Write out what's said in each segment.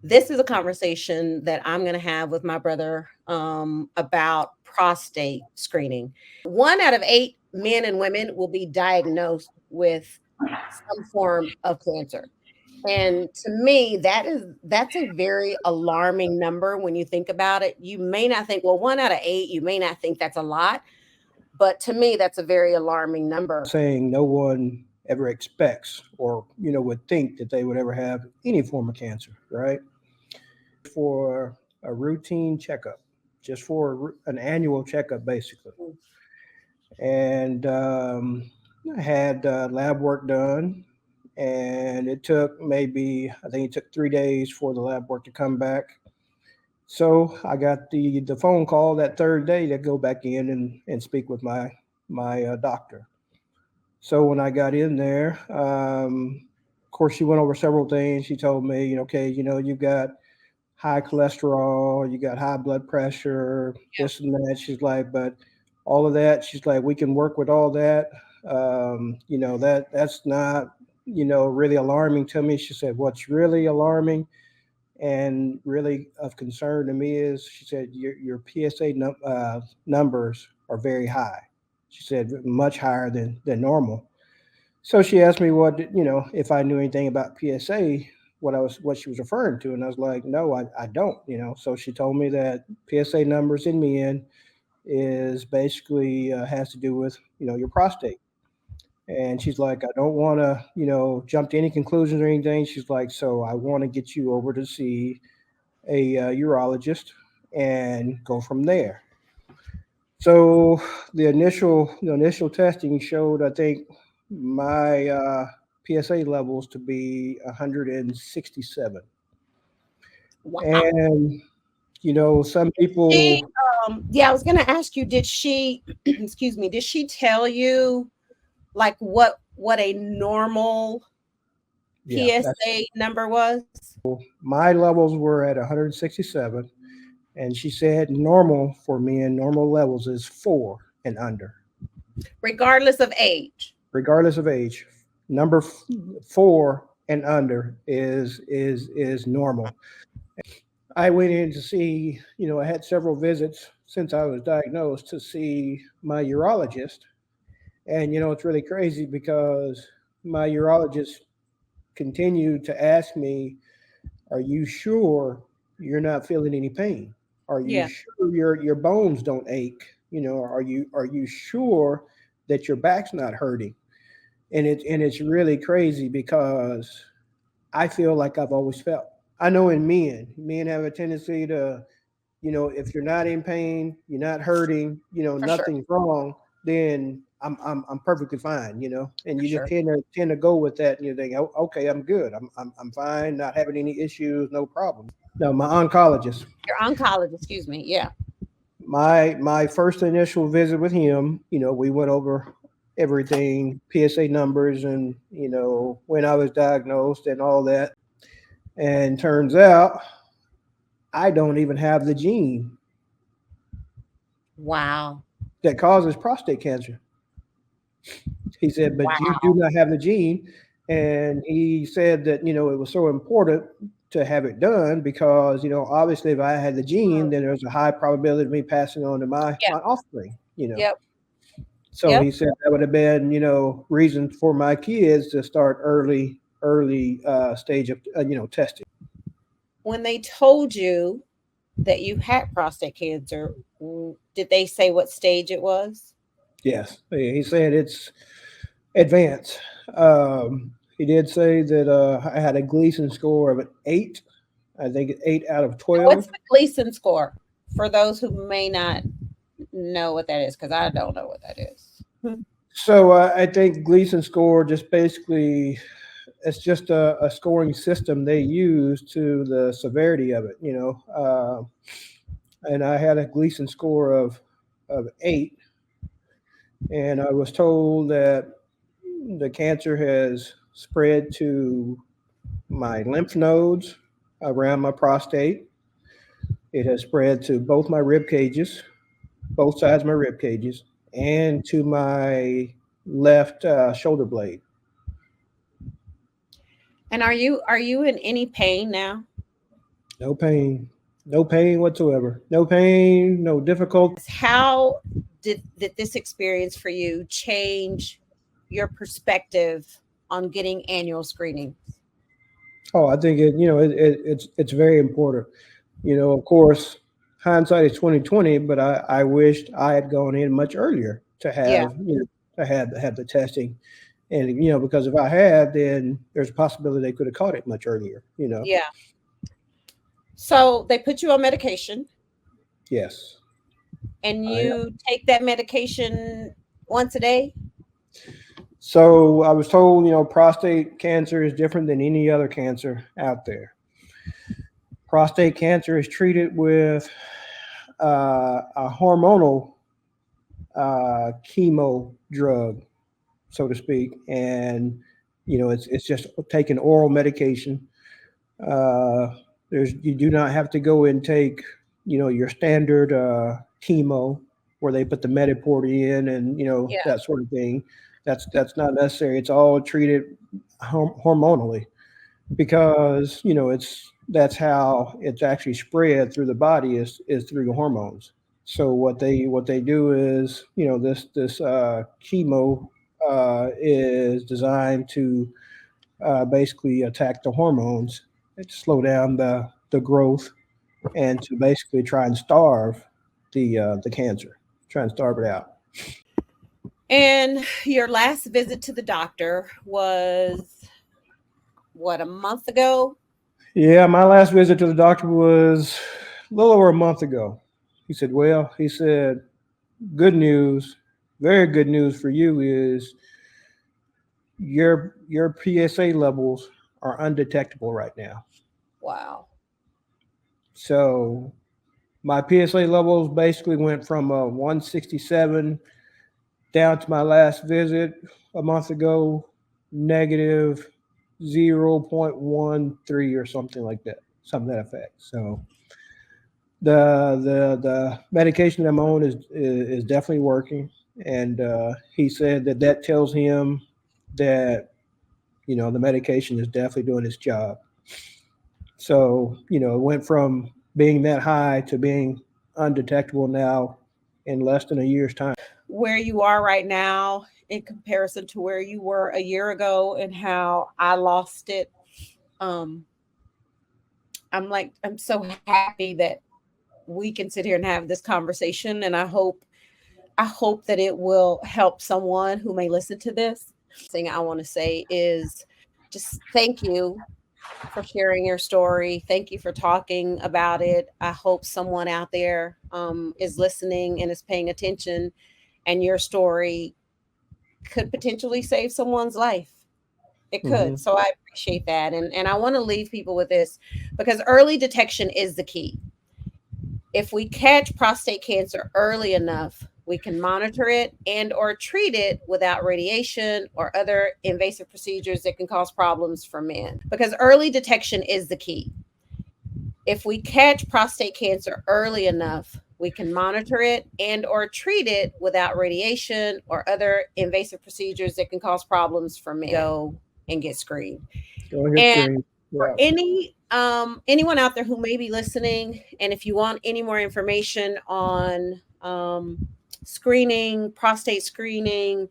This is a conversation that I'm going to have with my brother about prostate screening. 1 out of 8 men and women will be diagnosed with some form of cancer. And to me, that's a very alarming number when you think about it. You may not think, well, 1 out of 8, you may not think that's a lot, but to me, that's a very alarming number. Saying no one ever expects or would think that they would ever have any form of cancer, right? For a routine checkup, just for an annual checkup, basically. And I had lab work done, and it took maybe, I think it took 3 days for the lab work to come back. So I got the phone call that third day to go back in and speak with my doctor. So when I got in there, of course, she went over several things. She told me, okay, you've got high cholesterol, you got high blood pressure, this and that. She's like, but all of that, she's like, we can work with all that. That's not, really alarming to me. She said, what's really alarming and really of concern to me is, she said, your PSA numbers are very high. She said, much higher than normal. So she asked me if I knew anything about PSA, what she was referring to, and I was like, no, I don't. So she told me that PSA numbers in men is basically has to do with your prostate. And she's like, I don't want to jump to any conclusions or anything. She's like, so I want to get you over to see a urologist and go from there. So the initial testing showed, I think, my PSA levels to be 167. Wow. And some She, people, yeah, I was going to ask you, did she, excuse me, did she tell you like what a normal yeah, that's PSA number was? my levels were at 167, and she said normal for men, normal levels is 4 and under, Regardless of age. regardless of age. Number 4 and under is normal. I went in to see, I had several visits since I was diagnosed to see my urologist. And, it's really crazy because my urologist continued to ask me, are you sure you're not feeling any pain? Are you Yeah, sure your bones don't ache? Are you sure that your back's not hurting? And it's really crazy because I feel like I've always felt. I know in men have a tendency to, if you're not in pain, you're not hurting, for sure. nothing's wrong, then I'm perfectly fine, and For you just sure. tend to go with that, and you think, oh, okay, I'm good, I'm fine, not having any issues, no problems. No, my oncologist, Your oncologist, excuse me. Yeah. my first initial visit with him, we went over everything, PSA numbers, and when I was diagnosed and all that. And turns out I don't even have the gene Wow. that causes prostate cancer. He said, but you do Wow. not have the gene. And he said that, it was so important to have it done because, obviously if I had the gene, Mm. then there's a high probability of me passing on to my, Yeah. my offspring. Yep. So Yep. he said that would have been, reason for my kids to start early stage of, testing. When they told you that you had prostate cancer, did they say what stage it was? Yes. He said it's advanced. He did say that I had a Gleason score of an 8. I think 8 out of And what's 12. the Gleason score for those who may not know what that is? Because I don't know what that is. So I think Gleason score just basically, it's just a scoring system they use to. The severity of it. And I had a Gleason score of 8, and I was told that the cancer has spread to my lymph nodes around my prostate. It has spread to both my rib cages, both sides of my rib cages, and to my left shoulder blade. And are you in any pain now? No pain. No pain whatsoever. No pain, no difficulty. How did this experience for you change your perspective on getting annual screening? Oh, I think it's very important. Of course, hindsight is 2020, but I wished I had gone in much earlier to Yeah, have to have the testing, and because if I had, then there's a possibility they could have caught it much earlier. yeah. So they put you on medication, Yes. and I, you take that medication once a day. so I was told, prostate cancer is different than any other cancer out there. Prostate cancer is treated with a hormonal chemo drug, so to speak, and it's just taking oral medication. Uh, you do not have to go and take your standard chemo where they put the Mediport in and Yeah, that sort of thing. That's not necessary. It's all treated hormonally because that's how it's actually spread through the body is through the hormones. So what they do is this chemo is designed to basically attack the hormones, to slow down the growth, and to basically try and starve the cancer, try and starve it out. and your last visit to the doctor was what, a month ago? Yeah, my last visit to the doctor was a little over a month ago. He said, good news, very good news for you is your PSA levels are undetectable right now. Wow. So my PSA levels basically went from 167 down to my last visit a month ago, negative 0.13 or something like that, something to that effect. So the medication I'm on is definitely working, and he said that tells him that the medication is definitely doing its job. So it went from being that high to being undetectable now in less than a year's time. Where you are right now in comparison to where you were a year ago and how I lost it. Um, I'm so happy that we can sit here and have this conversation, and I hope that it will help someone who may listen to this. Thing I want to say is just thank you for sharing your story. Thank you for talking about it. I hope someone out there is listening and is paying attention, and your story could potentially save someone's life. It Hmm. could. So I appreciate that. And I want to leave people with this because early detection is the key. If we catch prostate cancer early enough, we can monitor it and or treat it without radiation or other invasive procedures that can cause problems for men. Because early detection is the key. If we catch prostate cancer early enough, we can monitor it and or treat it without radiation or other invasive procedures that can cause problems for men. Go and get screened. Go and get And screened. for Yeah. anyone out there who may be listening, and if you want any more information on screening, prostate screening,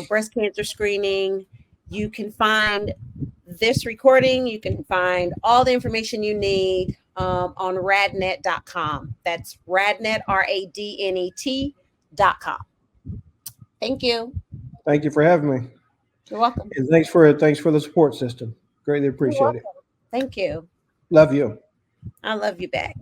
breast cancer screening, you can find this recording. You can find all the information you need on radnet.com. That's radnet, radnet.com. Thank you. Thank you for having me, You're welcome. and thanks for the support system. Greatly You're appreciate welcome. it. Thank you. Love you. I love you back.